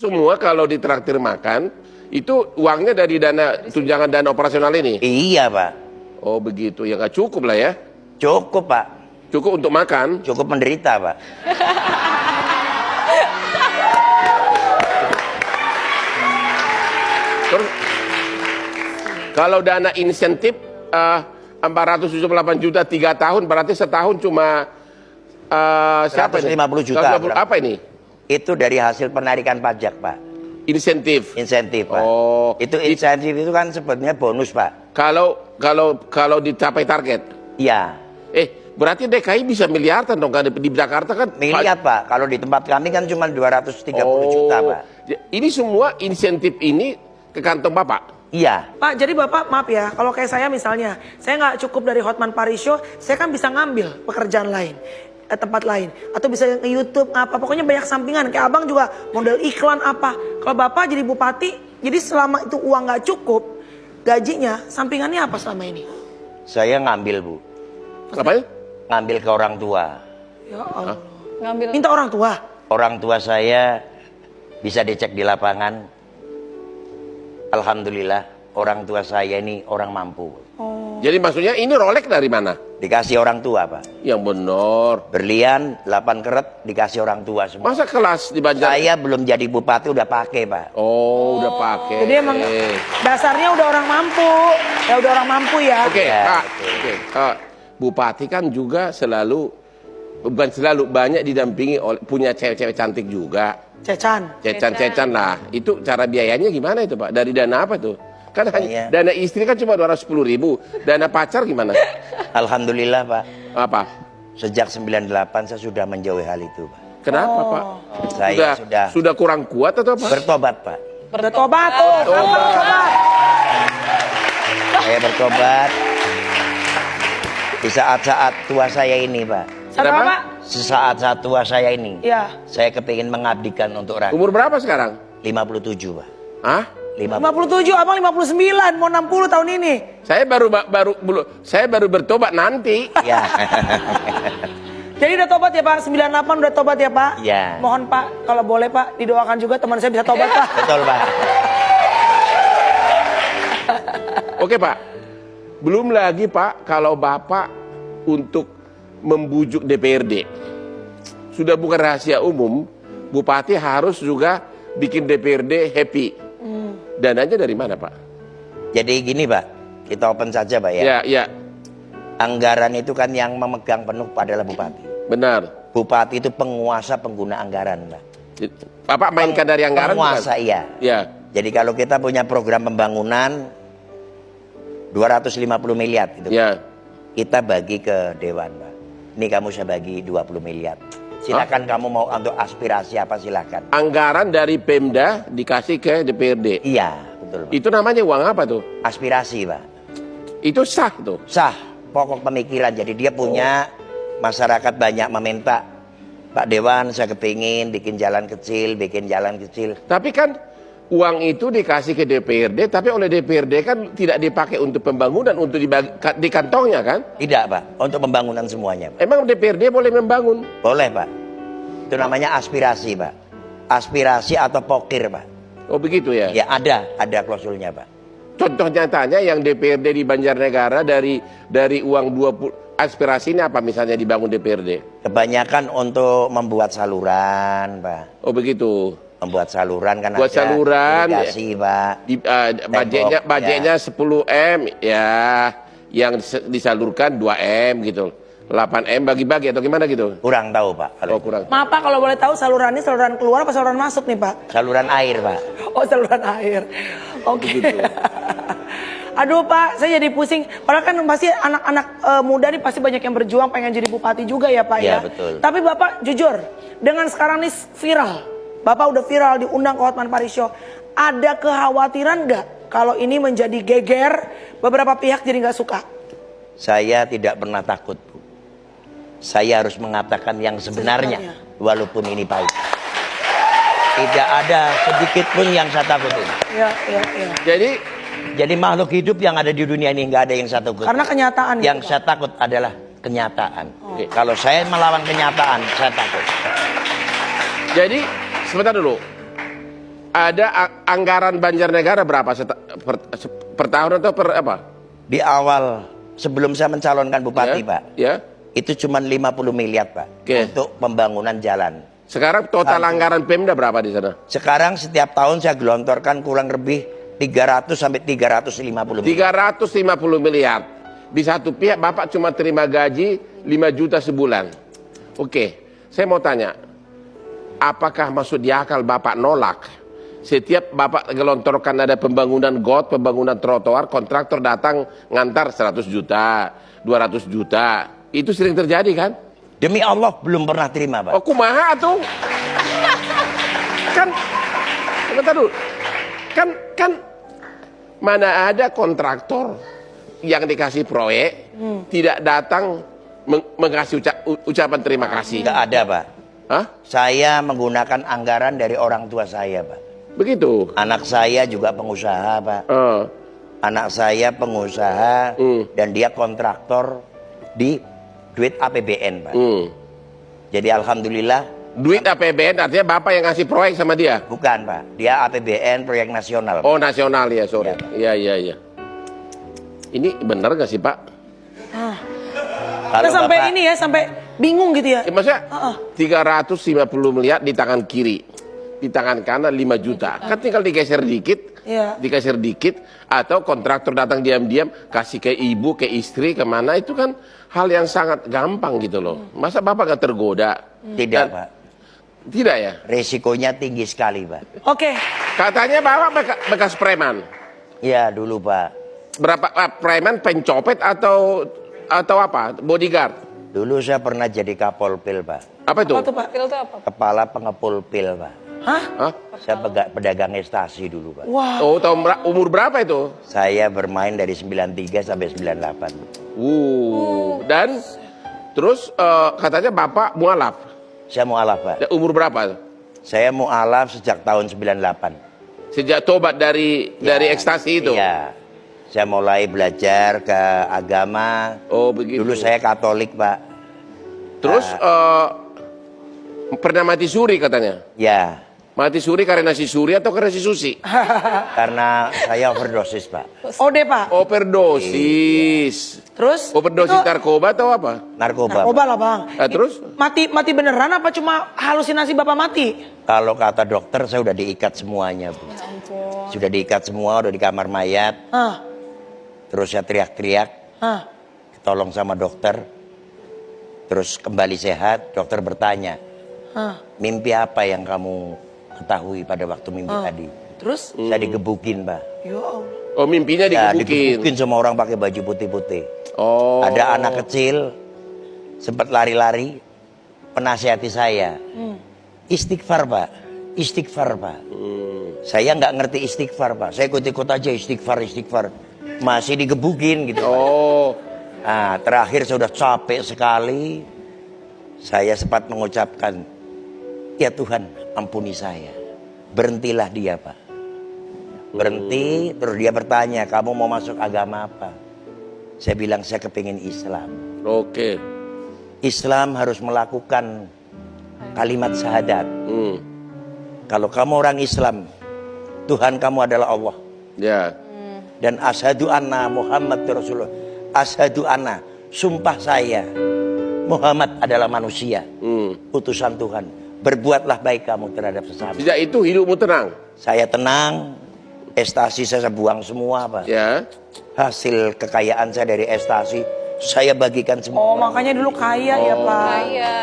Semua kalau ditraktir makan, itu uangnya dari dana tunjangan dana operasional ini? Iya, Pak. Oh begitu, ya nggak cukup lah ya? Cukup, Pak. Cukup untuk makan? Cukup menderita, Pak. Terus, kalau dana insentif 478 juta 3 tahun, berarti setahun cuma siapa ini? 150 juta. Apa ini? Itu dari hasil penarikan pajak, Pak. Insentif. Insentif, Pak. Oh, itu insentif itu kan sebetulnya bonus, Pak. Kalau dicapai target. Iya. Berarti DKI bisa miliaran dong kan di Jakarta kan? Miliar, Pak. Kalau di tempat kami kan cuma 230 juta, Pak. Ini semua insentif ini ke kantong Bapak? Iya. Pak, jadi Bapak maaf ya, kalau kayak saya misalnya, saya nggak cukup dari Hotman Paris Show, saya kan bisa ngambil pekerjaan lain, tempat lain, atau bisa ke YouTube apa, pokoknya banyak sampingan. Kayak abang juga model iklan apa. Kalau Bapak jadi bupati, jadi selama itu uang nggak cukup, gajinya, sampingannya apa selama ini? Saya ngambil, Bu. Apa ya? Ngambil ke orang tua. Ya Allah. Ngambil. Minta orang tua? Orang tua saya bisa dicek di lapangan. Alhamdulillah, orang tua saya ini orang mampu. Jadi maksudnya ini Rolex dari mana? Dikasih orang tua, Pak. Yang benar. Berlian, 8 karat dikasih orang tua semua. Masa kelas di Banjar? Saya belum jadi bupati udah pakai, Pak. Oh, udah pakai. Jadi emang dasarnya udah orang mampu. Ya udah orang mampu ya. Oke, Ya, Kak. betul. Oke, Kak. Bupati kan juga bukan selalu banyak didampingi oleh punya cewek-cewek cantik juga. Cecan. Cecan lah. Itu cara biayanya gimana itu, Pak? Dari dana apa tuh? Kan hanya Iya. dana istri kan cuma 210.000. Dana pacar gimana? Alhamdulillah, Pak. Apa? Sejak 98 saya sudah menjauhi hal itu, Pak. Kenapa, Pak? Saya Sudah kurang kuat atau apa? bertobat, Pak. Bertobat tuh. Apa bertobat? Saya bertobat di saat-saat tua saya ini, Pak. Kenapa, Pak? Sesaat-saat tua saya ini, Iya. saya kepingin mengabdikan untuk rakyat. Umur berapa sekarang? 57, Pak. Hah? 50. 57, abang 59, mau 60 tahun ini. Saya baru bertobat nanti. Ya. Jadi udah tobat ya Pak, 98 udah tobat ya Pak? Iya. Mohon Pak, kalau boleh Pak, didoakan juga teman saya bisa tobat Pak. Betul, Pak. Oke, Pak. Belum lagi, Pak, kalau Bapak untuk membujuk DPRD. Sudah bukan rahasia umum, Bupati harus juga bikin DPRD happy. Dananya dari mana, Pak? Jadi gini, Pak. Kita open saja, Pak, ya. Ya, ya. Anggaran itu kan yang memegang penuh adalah bupati. Benar. Bupati itu penguasa pengguna anggaran, Pak. Bapak mainkan dari anggaran Penguasa, bukan? iya. Ya. Jadi kalau kita punya program pembangunan 250 miliar itu. Ya. Kita bagi ke dewan, Pak. Ini kamu saya bagi 20 miliar. Silakan kamu mau untuk aspirasi apa silakan. Anggaran dari Pemda dikasih ke DPRD. Iya, betul, Pak. Itu namanya uang apa tuh? Aspirasi, Pak. Itu sah tuh. Sah, pokok pemikiran. Jadi dia punya masyarakat banyak meminta, Pak Dewan saya kepingin bikin jalan kecil, Tapi kan uang itu dikasih ke DPRD, tapi oleh DPRD kan tidak dipakai untuk pembangunan, untuk di kantongnya kan? Tidak, Pak, untuk pembangunan semuanya, Pak. Emang DPRD boleh membangun? Boleh, Pak. Itu namanya aspirasi, Pak. Aspirasi atau pokir, Pak. Oh begitu ya? Ya ada klausulnya, Pak. Contoh nyatanya yang DPRD di Banjarnegara dari uang 20 aspirasi ini apa misalnya dibangun DPRD? Kebanyakan untuk membuat saluran, Pak. Oh begitu. Membuat saluran kan Buat ada saluran, irigasi, Pak. Budgetnya 10 M ya, yang disalurkan 2 M gitu. 8 M bagi-bagi atau gimana gitu? Kurang tahu, Pak. Oh kurang. Maaf Pak, kalau boleh tahu saluran ini saluran keluar apa saluran masuk nih Pak? Saluran air, Pak. Oh saluran air. Oke. Aduh Pak, saya jadi pusing. Padahal kan pasti anak-anak muda nih pasti banyak yang berjuang pengen jadi bupati juga ya Pak ya. Iya, betul. Tapi Bapak jujur, dengan sekarang nih viral, Bapak udah viral diundang ke Hotman Paris Show. Ada kekhawatiran nggak kalau ini menjadi geger, beberapa pihak jadi nggak suka? Saya tidak pernah takut, Bu. Saya harus mengatakan yang sebenarnya, walaupun ini pahit. Tidak ada sedikit pun yang saya takutin. Ya. Jadi makhluk hidup yang ada di dunia ini nggak ada yang saya takut. Karena kenyataan. Yang gitu, saya takut adalah kenyataan. Kalau saya melawan kenyataan, saya takut. Jadi sebentar dulu. anggaran Banjarnegara berapa per tahun atau per apa? Di awal sebelum saya mencalonkan bupati, Pak, Ya. itu cuma 50 miliar, Pak, Oke. untuk pembangunan jalan. Sekarang total anggaran Pemda berapa di sana? Sekarang setiap tahun saya gelontorkan kurang lebih 300 sampai 350 miliar. 350 miliar. Di satu pihak Bapak cuma terima gaji 5 juta sebulan. Oke, saya mau tanya, apakah masuk di akal Bapak nolak? Setiap Bapak gelontorkan ada pembangunan got, pembangunan trotoar, kontraktor datang ngantar 100 juta, 200 juta. Itu sering terjadi kan? Demi Allah belum pernah terima, Pak. Oh, kumaha tuh? Kan, bentar dulu. Kan mana ada kontraktor yang dikasih proyek tidak datang mengasih ucapan terima kasih. Tidak ada, Pak. Hah? Saya menggunakan anggaran dari orang tua saya, Pak. Begitu. Anak saya juga pengusaha, Pak. Anak saya pengusaha dan dia kontraktor di duit APBN, Pak. Jadi alhamdulillah. Duit APBN artinya Bapak yang ngasih proyek sama dia? Bukan, Pak. Dia APBN proyek nasional. Oh, nasional ya, sorry. Iya. Ini benar gak sih, Pak? Kalau Kita sampai Bapak, ini ya, sampai bingung gitu ya. Maksudnya 350 miliar di tangan kiri, di tangan kanan 5 juta. Kan tinggal digeser dikit, digeser dikit, atau kontraktor datang diam-diam kasih ke ibu, ke istri, kemana, itu kan hal yang sangat gampang gitu loh. Masa Bapak gak tergoda? tidak, Pak. Tidak ya? Resikonya tinggi sekali, Pak. Oke. Katanya Bapak bekas preman. Ya, dulu, Pak. Berapa preman, pencopet atau apa? Bodyguard? Dulu saya pernah jadi Kapolpil, Pak. Apa itu? Apa tuh, Pak? Pil itu apa? Kepala pengepul pil, Pak. Hah? Hah? Saya pedagang ekstasi dulu, Pak. Wah. Oh, tahun umur berapa itu? Saya bermain dari 93 sampai 98. Dan terus katanya Bapak mualaf. Saya mualaf, Pak. Umur berapa? Saya mualaf sejak tahun 98. Sejak tobat dari ekstasi itu? Iya. Saya mulai belajar ke agama. Oh, begitu. Dulu saya Katolik, Pak. Terus pernah mati suri katanya? Ya, Mati suri karena si suri atau karena si susi? karena saya overdosis, Pak. Ode, Pak. Overdosis. Terus? Overdosis itu narkoba atau apa? Narkoba. narkoba lah, Bang. Terus? Mati beneran apa cuma halusinasi Bapak mati? Kalau kata dokter saya udah diikat semuanya, Bu. Sudah diikat semua, udah di kamar mayat. Terus saya teriak-teriak, tolong sama dokter. Terus kembali sehat, dokter bertanya, mimpi apa yang kamu ketahui pada waktu mimpi tadi? Terus? Saya digebukin, Pak. Ya Allah. Oh, mimpinya Ya, digebukin. digebukin sama orang pakai baju putih-putih. Oh. Ada anak kecil sempat lari-lari, penasihati saya. Istighfar, Pak. Istighfar, Pak. Saya nggak ngerti istighfar, Pak. Saya ikut-ikut aja istighfar. Masih digebukin gitu, Pak. Oh. Nah, terakhir saya sudah capek sekali. Saya sempat mengucapkan, ya Tuhan, ampuni saya. Berhentilah dia, Pak. Berhenti, terus dia bertanya, kamu mau masuk agama apa? Saya bilang, saya kepingin Islam. Oke. Islam harus melakukan kalimat syahadat. Kalau kamu orang Islam, Tuhan kamu adalah Allah. Ya. Dan asyhadu anna Muhammad Rasulullah. Asyhadu anna, sumpah saya, Muhammad adalah manusia, utusan Tuhan. Berbuatlah baik kamu terhadap sesama. Sejak itu hidupmu tenang? Saya tenang, ekstasi saya buang semua, Pak. Ya. Hasil kekayaan saya dari ekstasi, saya bagikan semua. Oh, makanya dulu kaya ya, Pak. Kaya.